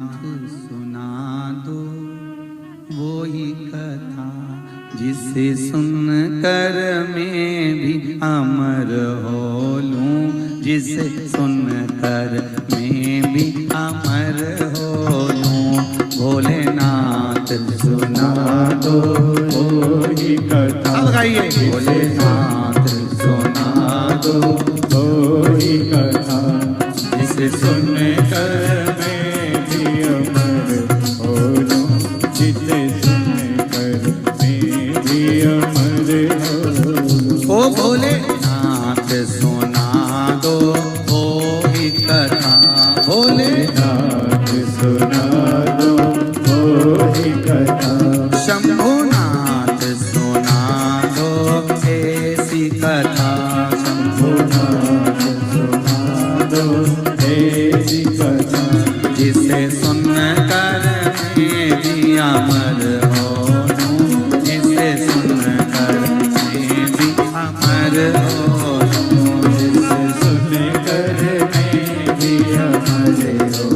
सुना दो वो ही कथा जिसे सुनकर मैं भी अमर हो लूं, जिसे सुनकर मैं भी अमर हो लूं। भोलेनाथ सुना दो वो ही कथा, अब गाइए। भोलेनाथ सुना दो वो ही कथा जिसे सुनकर भोलेनाथ सुना दो वो ही कथा, भोलेनाथ सुना दो वो ही कथा। शंभुनाथ सुना दो ऐसी कथा, शंभुनाथ सुना दो ऐसी कथा जिसे सुनकर मैं भी अमर हो लूं, जिसे सुनकर मैं भी अमर हो लूं, जिसे सुनकर मैं भी अमर हो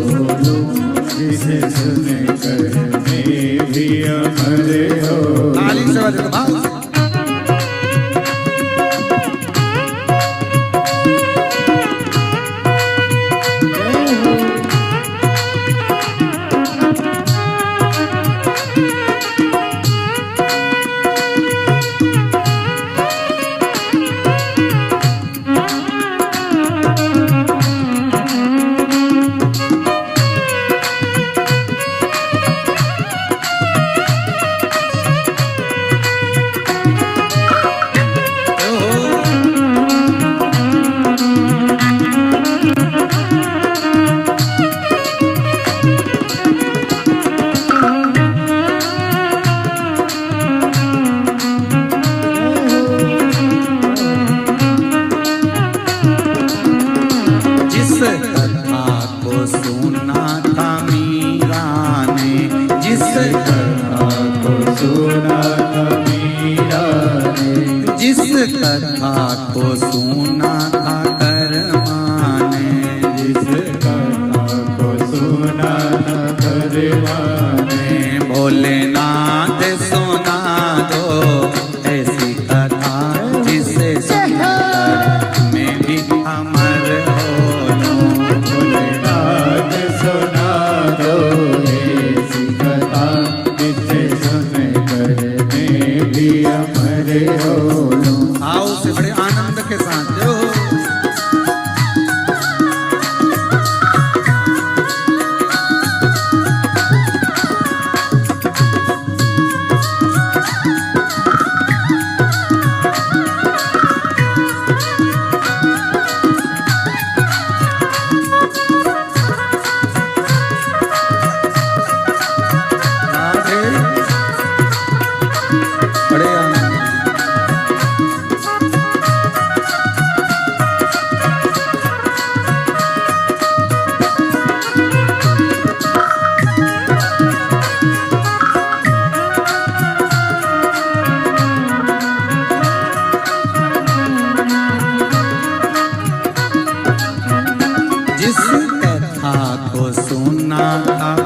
लूं, जिसे सुनकर मैं भी अमर हो लूं। ताली से बजाओ भाव। जिस कथा को सुना था कर्मा ने, जिस कथा को सुना था कर्मा ने। भोलेनाथ सुना दो ऐसी कथा जिसे सुनकर मैं भी अमर हो लूं। भोलेनाथ सुना दो ऐसी कथा जिसे सुनकर मैं भी अमर हो लूं। आओ से बड़े आनंद के साथ जो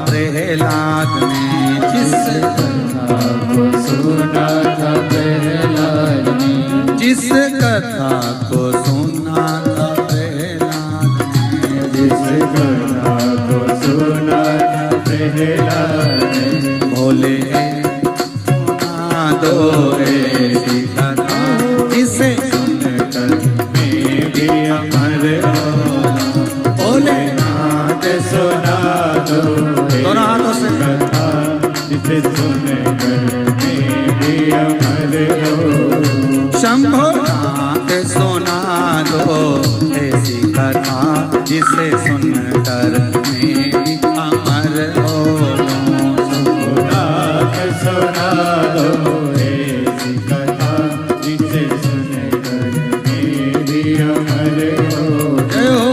प्रहलाद ने, जिस कथा को सुना था प्रहलाद ने, जिस कथा को सुना था प्रहलाद ने, जिस कथा को सुना था प्रहलाद ने। भोले सुना दो ऐसी कथा जिसे सुनकर मैं भी अमर हो लूं। भोलेनाथ सुना दो दोनों हाथों से कथा जिसे सुनकर मैं भी अमर हो। शंभुनाथ सुना दो ऐसी कथा जिसे सुनकर मैं भी अमर हो लूं। शंभुनाथ सुना दो ऐसी कथा जिसे सुनकर मैं भी अमर हो। जय हो।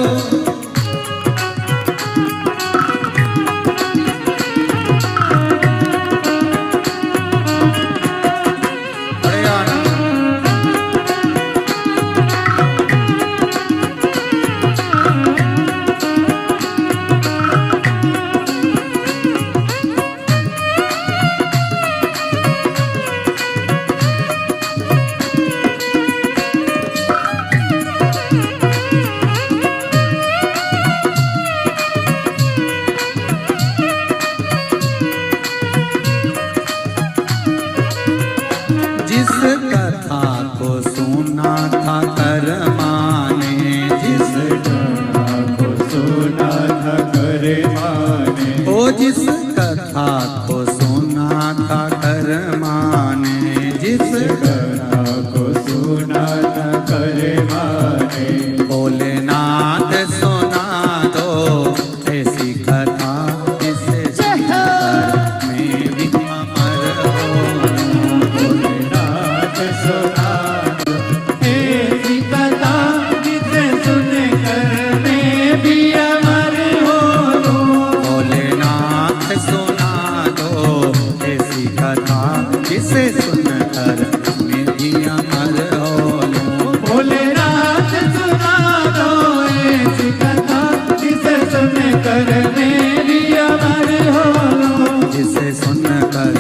जिस कथा को सुना था कर माने, जिस कथा को सुना था कर माने। भोलेनाथ सुना दो ऐसी कथा जिसे सुनकर मैं भी अमर हो। भोलेनाथ सुना दो ऐसी कथा जिसे सुनकर मैं भी अमर हो लूं। भोलेनाथ सुना दो ऐसी कथा जिसे सुनकर मैं भी अमर हो लूं। भोलेनाथ सुना दो ऐसी कथा जिसे सुनकर मैं भी अमर हो लूं। जिसे सुनकर